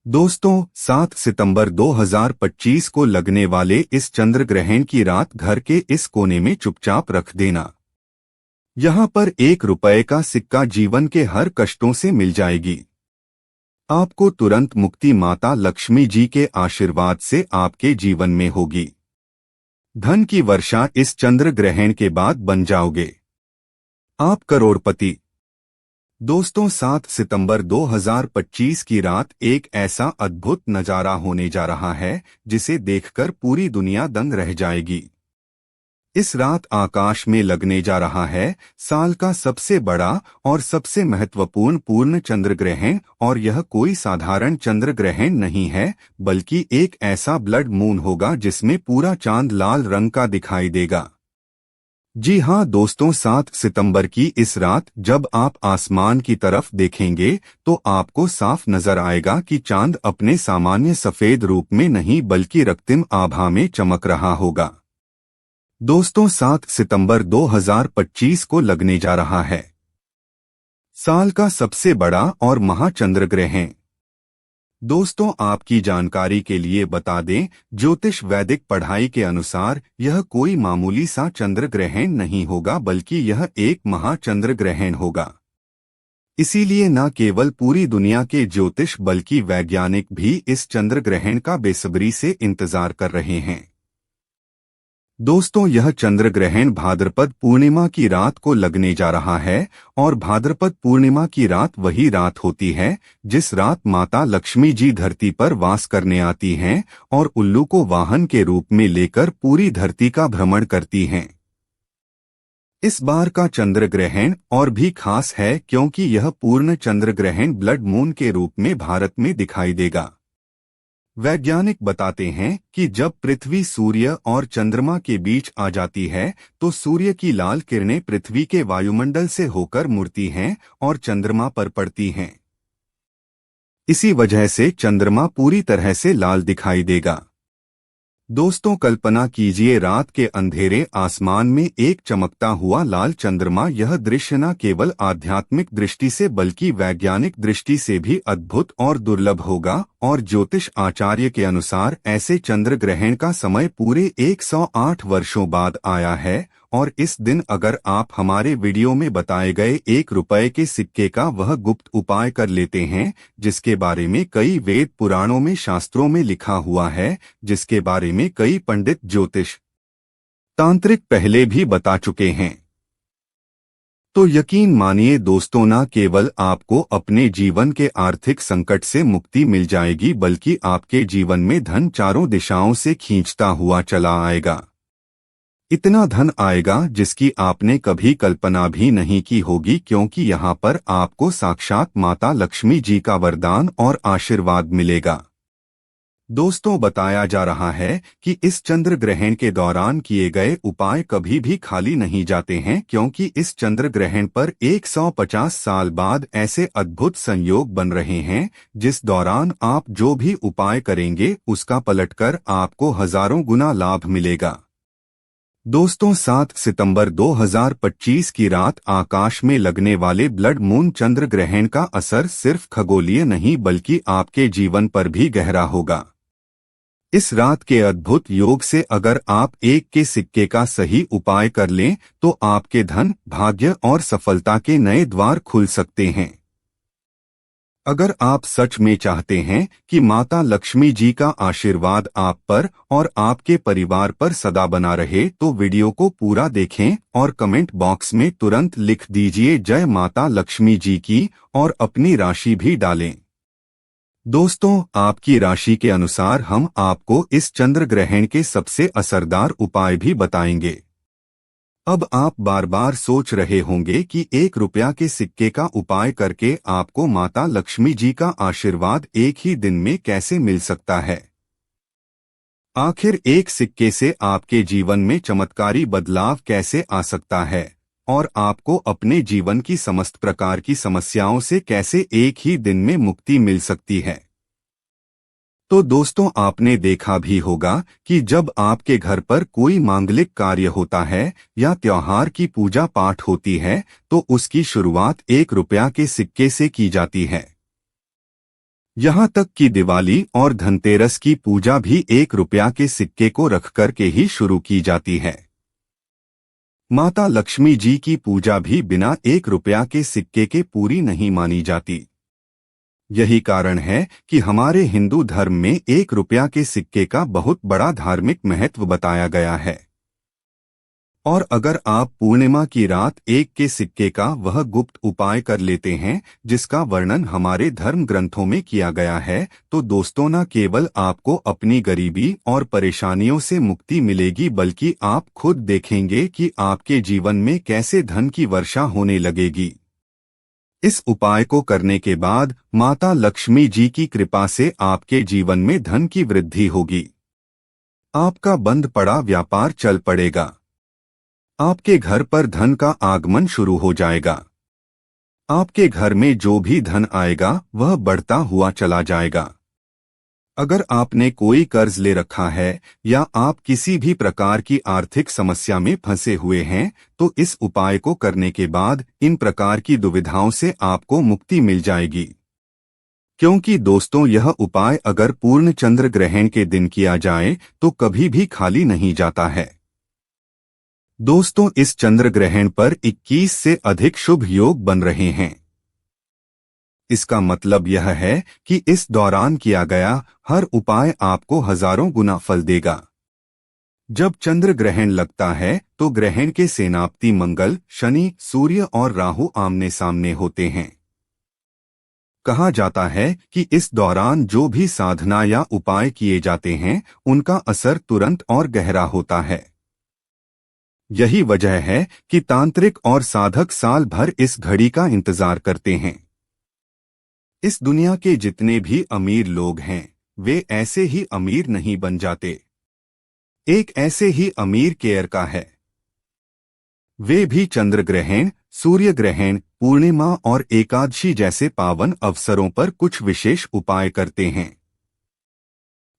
दोस्तों 7 सितंबर 2025 को लगने वाले इस चंद्र ग्रहण की रात घर के इस कोने में चुपचाप रख देना। यहाँ पर 1 रुपए का सिक्का जीवन के हर कष्टों से मिल जाएगी। आपको तुरंत मुक्ति माता लक्ष्मी जी के आशीर्वाद से आपके जीवन में होगी। धन की वर्षा इस चंद्र ग्रहण के बाद बन जाओगे। आप करोड़पति। दोस्तों 7 सितंबर 2025 की रात एक ऐसा अद्भुत नजारा होने जा रहा है जिसे देखकर पूरी दुनिया दंग रह जाएगी। इस रात आकाश में लगने जा रहा है साल का सबसे बड़ा और सबसे महत्वपूर्ण पूर्ण चंद्र ग्रहण, और यह कोई साधारण चंद्र ग्रहण नहीं है बल्कि एक ऐसा ब्लड मून होगा जिसमें पूरा चांद लाल रंग का दिखाई देगा। जी हाँ दोस्तों, 7 सितंबर की इस रात जब आप आसमान की तरफ देखेंगे तो आपको साफ नजर आएगा कि चांद अपने सामान्य सफेद रूप में नहीं बल्कि रक्तिम आभा में चमक रहा होगा। दोस्तों 7 सितंबर 2025 को लगने जा रहा है साल का सबसे बड़ा और महाचंद्र ग्रहण। दोस्तों आपकी जानकारी के लिए बता दें, ज्योतिष वैदिक पढ़ाई के अनुसार यह कोई मामूली सा चंद्र ग्रहण नहीं होगा बल्कि यह एक महाचंद्र ग्रहण होगा। इसीलिए न केवल पूरी दुनिया के ज्योतिष बल्कि वैज्ञानिक भी इस चंद्र ग्रहण का बेसब्री से इंतजार कर रहे हैं। दोस्तों यह चंद्र ग्रहण भाद्रपद पूर्णिमा की रात को लगने जा रहा है, और भाद्रपद पूर्णिमा की रात वही रात होती है जिस रात माता लक्ष्मी जी धरती पर वास करने आती हैं और उल्लू को वाहन के रूप में लेकर पूरी धरती का भ्रमण करती हैं। इस बार का चंद्र ग्रहण और भी खास है क्योंकि यह पूर्ण चंद्र ग्रहण ब्लड मून के रूप में भारत में दिखाई देगा। वैज्ञानिक बताते हैं कि जब पृथ्वी सूर्य और चंद्रमा के बीच आ जाती है तो सूर्य की लाल किरणें पृथ्वी के वायुमंडल से होकर मुड़ती हैं और चंद्रमा पर पड़ती हैं। इसी वजह से चंद्रमा पूरी तरह से लाल दिखाई देगा। दोस्तों कल्पना कीजिए रात के अंधेरे आसमान में एक चमकता हुआ लाल चंद्रमा। यह दृश्य न केवल आध्यात्मिक दृष्टि से बल्कि वैज्ञानिक दृष्टि से भी अद्भुत और दुर्लभ होगा, और ज्योतिष आचार्य के अनुसार ऐसे चंद्र ग्रहण का समय पूरे 108 वर्षों बाद आया है। और इस दिन अगर आप हमारे वीडियो में बताए गए 1 रुपए के सिक्के का वह गुप्त उपाय कर लेते हैं जिसके बारे में कई वेद पुराणों में शास्त्रों में लिखा हुआ है, जिसके बारे में कई पंडित ज्योतिष तांत्रिक पहले भी बता चुके हैं, तो यकीन मानिए दोस्तों न केवल आपको अपने जीवन के आर्थिक संकट से मुक्ति मिल जाएगी बल्कि आपके जीवन में धन चारों दिशाओं से खींचता हुआ चला आएगा। इतना धन आएगा जिसकी आपने कभी कल्पना भी नहीं की होगी, क्योंकि यहाँ पर आपको साक्षात माता लक्ष्मी जी का वरदान और आशीर्वाद मिलेगा। दोस्तों बताया जा रहा है कि इस चंद्र ग्रहण के दौरान किए गए उपाय कभी भी खाली नहीं जाते हैं, क्योंकि इस चंद्र ग्रहण पर 150 साल बाद ऐसे अद्भुत संयोग बन रहे हैं जिस दौरान आप जो भी उपाय करेंगे उसका पलटकर आपको हजारों गुना लाभ मिलेगा। दोस्तों 7 सितंबर 2025 की रात आकाश में लगने वाले ब्लड मून चंद्र ग्रहण का असर सिर्फ खगोलीय नहीं बल्कि आपके जीवन पर भी गहरा होगा। इस रात के अद्भुत योग से अगर आप 1 के सिक्के का सही उपाय कर लें तो आपके धन, भाग्य और सफलता के नए द्वार खुल सकते हैं। अगर आप सच में चाहते हैं कि माता लक्ष्मी जी का आशीर्वाद आप पर और आपके परिवार पर सदा बना रहे तो वीडियो को पूरा देखें और कमेंट बॉक्स में तुरंत लिख दीजिए जय माता लक्ष्मी जी की, और अपनी राशि भी डालें। दोस्तों आपकी राशि के अनुसार हम आपको इस चंद्र ग्रहण के सबसे असरदार उपाय भी बताएंगे। अब आप बार बार सोच रहे होंगे कि 1 रुपया के सिक्के का उपाय करके आपको माता लक्ष्मी जी का आशीर्वाद एक ही दिन में कैसे मिल सकता है। आखिर 1 सिक्के से आपके जीवन में चमत्कारी बदलाव कैसे आ सकता है, और आपको अपने जीवन की समस्त प्रकार की समस्याओं से कैसे एक ही दिन में मुक्ति मिल सकती है। तो दोस्तों आपने देखा भी होगा कि जब आपके घर पर कोई मांगलिक कार्य होता है या त्योहार की पूजा पाठ होती है तो उसकी शुरुआत 1 रुपया के सिक्के से की जाती है। यहाँ तक कि दिवाली और धनतेरस की पूजा भी 1 रुपया के सिक्के को रख कर के ही शुरू की जाती है। माता लक्ष्मी जी की पूजा भी बिना 1 रुपया के सिक्के के पूरी नहीं मानी जाती। यही कारण है कि हमारे हिंदू धर्म में 1 रुपया के सिक्के का बहुत बड़ा धार्मिक महत्व बताया गया है। और अगर आप पूर्णिमा की रात 1 के सिक्के का वह गुप्त उपाय कर लेते हैं जिसका वर्णन हमारे धर्म ग्रंथों में किया गया है, तो दोस्तों न केवल आपको अपनी गरीबी और परेशानियों से मुक्ति मिलेगी बल्कि आप खुद देखेंगे कि आपके जीवन में कैसे धन की वर्षा होने लगेगी। इस उपाय को करने के बाद माता लक्ष्मी जी की कृपा से आपके जीवन में धन की वृद्धि होगी। आपका बंद पड़ा व्यापार चल पड़ेगा। आपके घर पर धन का आगमन शुरू हो जाएगा। आपके घर में जो भी धन आएगा वह बढ़ता हुआ चला जाएगा। अगर आपने कोई कर्ज ले रखा है या आप किसी भी प्रकार की आर्थिक समस्या में फंसे हुए हैं, तो इस उपाय को करने के बाद इन प्रकार की दुविधाओं से आपको मुक्ति मिल जाएगी। क्योंकि दोस्तों यह उपाय अगर पूर्ण चंद्र ग्रहण के दिन किया जाए तो कभी भी खाली नहीं जाता है। दोस्तों इस चंद्र ग्रहण पर 21 से अधिक शुभ योग बन रहे हैं। इसका मतलब यह है कि इस दौरान किया गया हर उपाय आपको हजारों गुना फल देगा। जब चंद्र ग्रहण लगता है तो ग्रहण के सेनापति मंगल, शनि, सूर्य और राहु आमने सामने होते हैं। कहा जाता है कि इस दौरान जो भी साधना या उपाय किए जाते हैं उनका असर तुरंत और गहरा होता है। यही वजह है कि तांत्रिक और साधक साल भर इस घड़ी का इंतजार करते हैं। इस दुनिया के जितने भी अमीर लोग हैं वे ऐसे ही अमीर नहीं बन जाते। एक ऐसे ही अमीर केयर का है। वे भी चंद्र ग्रहण, सूर्य ग्रहण, पूर्णिमा और एकादशी जैसे पावन अवसरों पर कुछ विशेष उपाय करते हैं।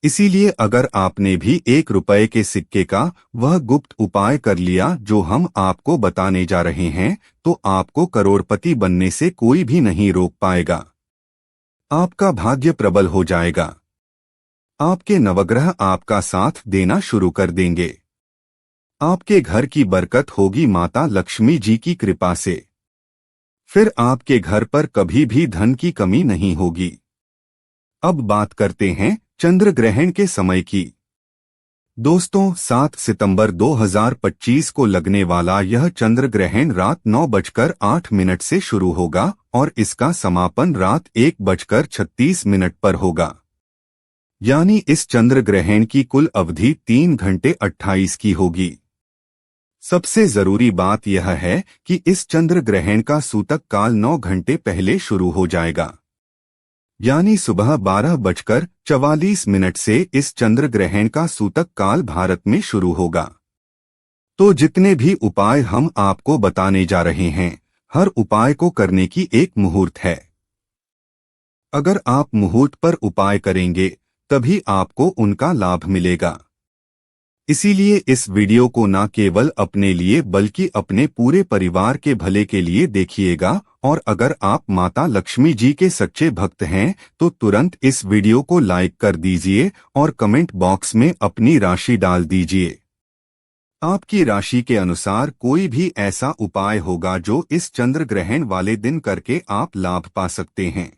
इसीलिए अगर आपने भी 1 रुपये के सिक्के का वह गुप्त उपाय कर लिया जो हम आपको बताने जा रहे हैं, तो आपको करोड़पति बनने से कोई भी नहीं रोक पाएगा। आपका भाग्य प्रबल हो जाएगा। आपके नवग्रह आपका साथ देना शुरू कर देंगे। आपके घर की बरकत होगी माता लक्ष्मी जी की कृपा से। फिर आपके घर पर कभी भी धन की कमी नहीं होगी। अब बात करते हैं चंद्र ग्रहण के समय की। दोस्तों 7 सितंबर 2025 को लगने वाला यह चंद्र ग्रहण रात 9:08 से शुरू होगा और इसका समापन रात 1:36 पर होगा। यानी इस चंद्र ग्रहण की कुल अवधि 3 घंटे 28 की होगी। सबसे जरूरी बात यह है कि इस चंद्र ग्रहण का सूतक काल 9 घंटे पहले शुरू हो जाएगा। यानी सुबह 12:44 से इस चंद्र ग्रहण का सूतक काल भारत में शुरू होगा। तो जितने भी उपाय हम आपको बताने जा रहे हैं, हर उपाय को करने की एक मुहूर्त है। अगर आप मुहूर्त पर उपाय करेंगे तभी आपको उनका लाभ मिलेगा। इसीलिए इस वीडियो को न केवल अपने लिए बल्कि अपने पूरे परिवार के भले के लिए देखिएगा। और अगर आप माता लक्ष्मी जी के सच्चे भक्त हैं तो तुरंत इस वीडियो को लाइक कर दीजिए और कमेंट बॉक्स में अपनी राशि डाल दीजिए। आपकी राशि के अनुसार कोई भी ऐसा उपाय होगा जो इस चंद्र ग्रहण वाले दिन करके आप लाभ पा सकते हैं।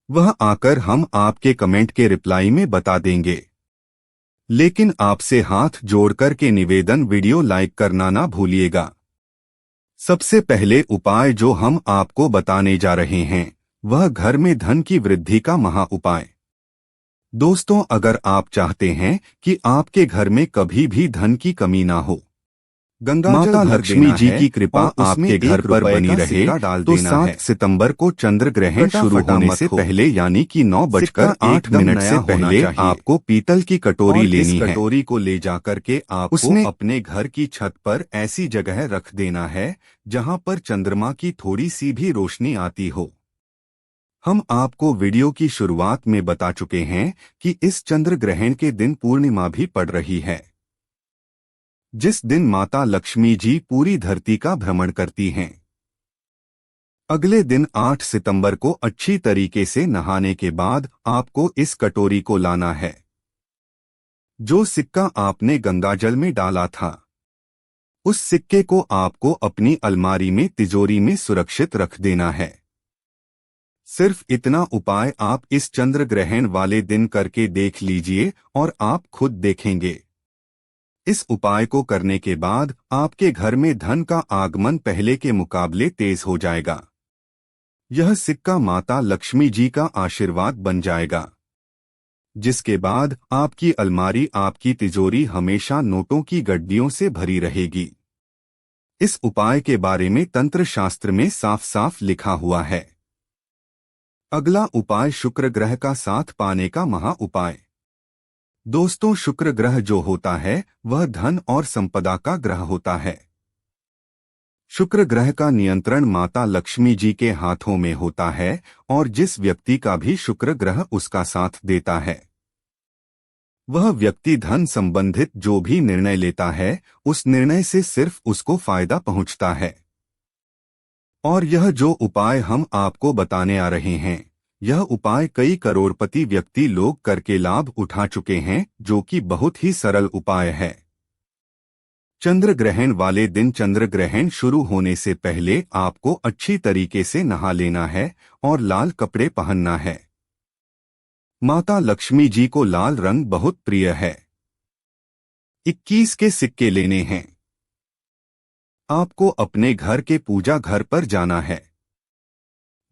वह आकर हम आपके कमेंट के रिप्लाई में बता देंगे। लेकिन आपसे हाथ जोड़कर के निवेदन, वीडियो लाइक करना ना भूलिएगा। सबसे पहले उपाय जो हम आपको बताने जा रहे हैं वह घर में धन की वृद्धि का महा उपाय। दोस्तों अगर आप चाहते हैं कि आपके घर में कभी भी धन की कमी ना हो, माता लक्ष्मी जी की कृपा आपके घर पर बनी रहे, तो 7 सितंबर को चंद्र ग्रहण शुरू होने से पहले यानी कि 9:08 से पहले आपको पीतल की कटोरी लेनी है। कटोरी को ले जाकर के आपको अपने घर की छत पर ऐसी जगह रख देना है जहां पर चंद्रमा की थोड़ी सी भी रोशनी आती हो। हम आपको वीडियो की शुरुआत में बता चुके हैं कि इस चंद्र ग्रहण के दिन पूर्णिमा भी पड़ रही है, जिस दिन माता लक्ष्मी जी पूरी धरती का भ्रमण करती हैं। अगले दिन 8 सितंबर को अच्छी तरीके से नहाने के बाद आपको इस कटोरी को लाना है। जो सिक्का आपने गंगाजल में डाला था, उस सिक्के को आपको अपनी अलमारी में तिजोरी में सुरक्षित रख देना है। सिर्फ इतना उपाय आप इस चंद्र ग्रहण वाले दिन करके देख लीजिए और आप खुद देखेंगे। इस उपाय को करने के बाद आपके घर में धन का आगमन पहले के मुकाबले तेज हो जाएगा। यह सिक्का माता लक्ष्मी जी का आशीर्वाद बन जाएगा, जिसके बाद आपकी अलमारी, आपकी तिजोरी हमेशा नोटों की गड्डियों से भरी रहेगी। इस उपाय के बारे में तंत्र शास्त्र में साफ साफ लिखा हुआ है। अगला उपाय शुक्र ग्रह का साथ पाने का महा उपाय। दोस्तों, शुक्र ग्रह जो होता है वह धन और संपदा का ग्रह होता है। शुक्र ग्रह का नियंत्रण माता लक्ष्मी जी के हाथों में होता है और जिस व्यक्ति का भी शुक्र ग्रह उसका साथ देता है, वह व्यक्ति धन संबंधित जो भी निर्णय लेता है उस निर्णय से सिर्फ उसको फायदा पहुंचता है। और यह जो उपाय हम आपको बताने आ रहे हैं, यह उपाय कई करोड़पति व्यक्ति लोग करके लाभ उठा चुके हैं, जो कि बहुत ही सरल उपाय है। चंद्र ग्रहण वाले दिन चंद्र ग्रहण शुरू होने से पहले आपको अच्छी तरीके से नहा लेना है और लाल कपड़े पहनना है। माता लक्ष्मी जी को लाल रंग बहुत प्रिय है। 21 के सिक्के लेने हैं। आपको अपने घर के पूजा घर पर जाना है।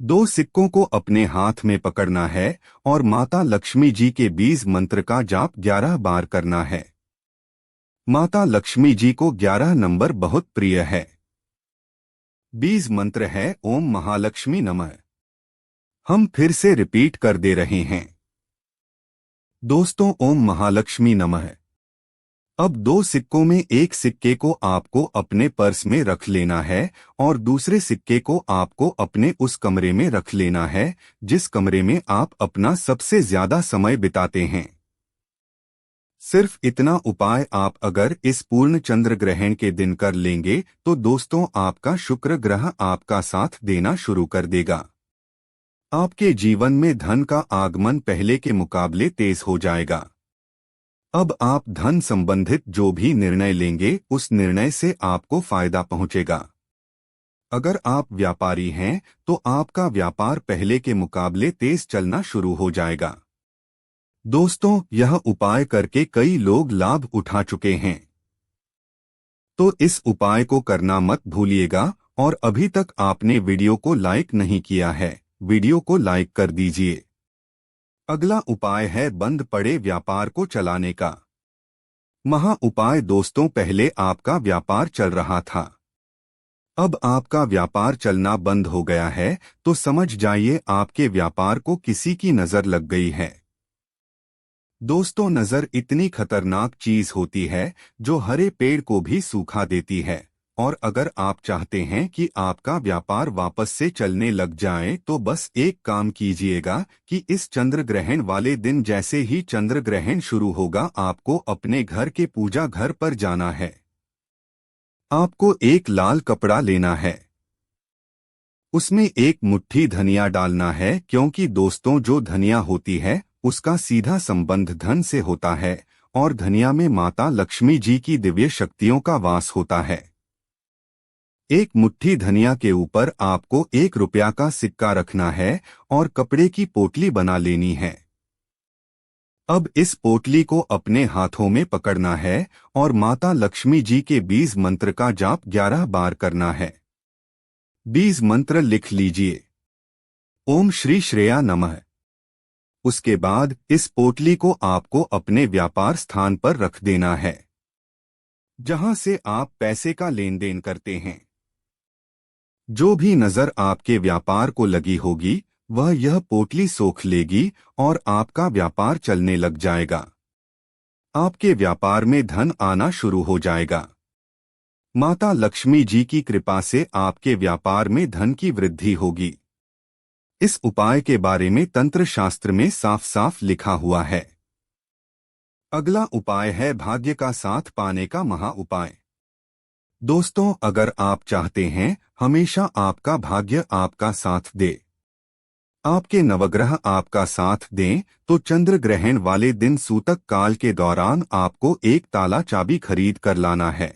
2 सिक्कों को अपने हाथ में पकड़ना है और माता लक्ष्मी जी के बीज मंत्र का जाप 11 बार करना है। माता लक्ष्मी जी को 11 नंबर बहुत प्रिय है। बीज मंत्र है ओम महालक्ष्मी नमः। हम फिर से रिपीट कर दे रहे हैं। दोस्तों, ओम महालक्ष्मी नमः। अब 2 सिक्कों में एक सिक्के को आपको अपने पर्स में रख लेना है और दूसरे सिक्के को आपको अपने उस कमरे में रख लेना है जिस कमरे में आप अपना सबसे ज्यादा समय बिताते हैं। सिर्फ इतना उपाय आप अगर इस पूर्ण चंद्र ग्रहण के दिन कर लेंगे तो दोस्तों, आपका शुक्र ग्रह आपका साथ देना शुरू कर देगा। आपके जीवन में धन का आगमन पहले के मुकाबले तेज हो जाएगा। अब आप धन संबंधित जो भी निर्णय लेंगे उस निर्णय से आपको फायदा पहुंचेगा। अगर आप व्यापारी हैं तो आपका व्यापार पहले के मुकाबले तेज चलना शुरू हो जाएगा। दोस्तों, यह उपाय करके कई लोग लाभ उठा चुके हैं, तो इस उपाय को करना मत भूलिएगा। और अभी तक आपने वीडियो को लाइक नहीं किया है, वीडियो को लाइक कर दीजिए। अगला उपाय है बंद पड़े व्यापार को चलाने का महा उपाय। दोस्तों, पहले आपका व्यापार चल रहा था, अब आपका व्यापार चलना बंद हो गया है, तो समझ जाइए आपके व्यापार को किसी की नजर लग गई है। दोस्तों, नजर इतनी खतरनाक चीज होती है जो हरे पेड़ को भी सूखा देती है। और अगर आप चाहते हैं कि आपका व्यापार वापस से चलने लग जाए तो बस एक काम कीजिएगा कि इस चंद्र ग्रहण वाले दिन जैसे ही चंद्र ग्रहण शुरू होगा आपको अपने घर के पूजा घर पर जाना है। आपको एक लाल कपड़ा लेना है, उसमें एक मुट्ठी धनिया डालना है, क्योंकि दोस्तों, जो धनिया होती है उसका सीधा संबंध धन से होता है और धनिया में माता लक्ष्मी जी की दिव्य शक्तियों का वास होता है। एक मुट्ठी धनिया के ऊपर आपको 1 रुपया का सिक्का रखना है और कपड़े की पोटली बना लेनी है। अब इस पोटली को अपने हाथों में पकड़ना है और माता लक्ष्मी जी के बीज मंत्र का जाप 11 बार करना है। बीज मंत्र लिख लीजिए, ओम श्री श्रेया नमः। उसके बाद इस पोटली को आपको अपने व्यापार स्थान पर रख देना है, जहां से आप पैसे का लेन देन करते हैं। जो भी नजर आपके व्यापार को लगी होगी वह यह पोटली सोख लेगी और आपका व्यापार चलने लग जाएगा। आपके व्यापार में धन आना शुरू हो जाएगा। माता लक्ष्मी जी की कृपा से आपके व्यापार में धन की वृद्धि होगी। इस उपाय के बारे में तंत्र शास्त्र में साफ साफ लिखा हुआ है। अगला उपाय है भाग्य का साथ पाने का महा उपाय। दोस्तों, अगर आप चाहते हैं हमेशा आपका भाग्य आपका साथ दे, आपके नवग्रह आपका साथ दें, तो चंद्र ग्रहण वाले दिन सूतक काल के दौरान आपको एक ताला चाबी खरीद कर लाना है।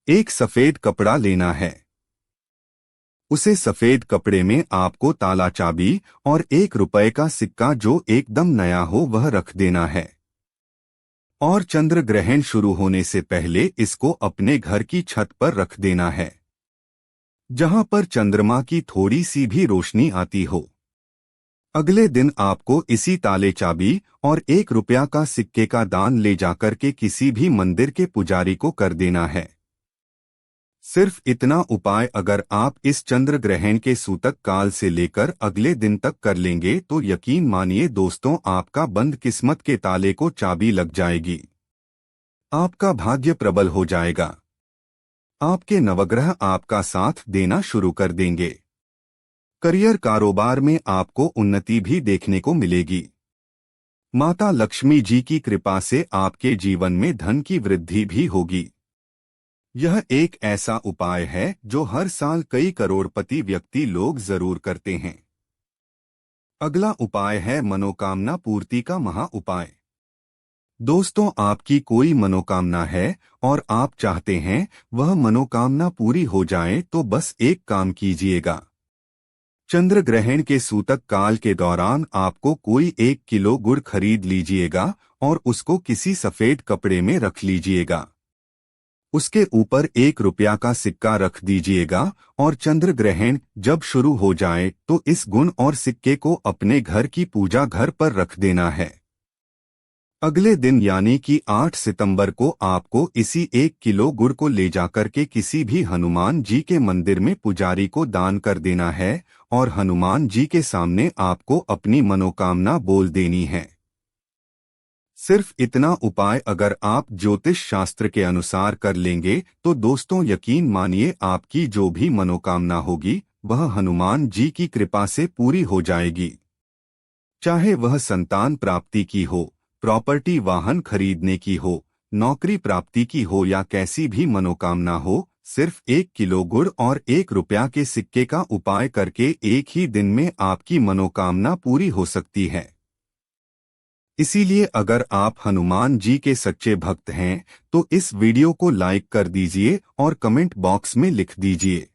एक सफेद कपड़ा लेना है, उसे सफेद कपड़े में आपको ताला चाबी और 1 रुपए का सिक्का जो एकदम नया हो वह रख देना है। और चंद्र ग्रहण शुरू होने से पहले इसको अपने घर की छत पर रख देना है, जहां पर चंद्रमा की थोड़ी सी भी रोशनी आती हो। अगले दिन आपको इसी ताले चाबी और 1 रुपया का सिक्के का दान ले जाकर के किसी भी मंदिर के पुजारी को कर देना है। सिर्फ इतना उपाय अगर आप इस चंद्र ग्रहण के सूतक काल से लेकर अगले दिन तक कर लेंगे तो यकीन मानिए दोस्तों, आपका बंद किस्मत के ताले को चाबी लग जाएगी, आपका भाग्य प्रबल हो जाएगा, आपके नवग्रह आपका साथ देना शुरू कर देंगे। करियर कारोबार में आपको उन्नति भी देखने को मिलेगी। माता लक्ष्मी जी की कृपा से आपके जीवन में धन की वृद्धि भी होगी। यह एक ऐसा उपाय है जो हर साल कई करोड़पति व्यक्ति लोग जरूर करते हैं। अगला उपाय है मनोकामना पूर्ति का महा उपाय। दोस्तों, आपकी कोई मनोकामना है और आप चाहते हैं वह मनोकामना पूरी हो जाए तो बस एक काम कीजिएगा। चंद्र ग्रहण के सूतक काल के दौरान आपको कोई 1 किलो गुड़ खरीद लीजिएगा और उसको किसी सफेद कपड़े में रख लीजिएगा। उसके ऊपर 1 रुपया का सिक्का रख दीजिएगा और चंद्र ग्रहण जब शुरू हो जाए तो इस गुण और सिक्के को अपने घर की पूजा घर पर रख देना है। अगले दिन यानी कि 8 सितंबर को आपको इसी 1 किलो गुड़ को ले जाकर के किसी भी हनुमान जी के मंदिर में पुजारी को दान कर देना है और हनुमान जी के सामने आपको अपनी मनोकामना बोल देनी है। सिर्फ इतना उपाय अगर आप ज्योतिष शास्त्र के अनुसार कर लेंगे तो दोस्तों यकीन मानिए आपकी जो भी मनोकामना होगी वह हनुमान जी की कृपा से पूरी हो जाएगी। चाहे वह संतान प्राप्ति की हो, प्रॉपर्टी वाहन खरीदने की हो, नौकरी प्राप्ति की हो या कैसी भी मनोकामना हो, सिर्फ 1 किलो गुड़ और 1 रुपया के सिक्के का उपाय करके एक ही दिन में आपकी मनोकामना पूरी हो सकती है। इसीलिए अगर आप हनुमान जी के सच्चे भक्त हैं तो इस वीडियो को लाइक कर दीजिए और कमेंट बॉक्स में लिख दीजिए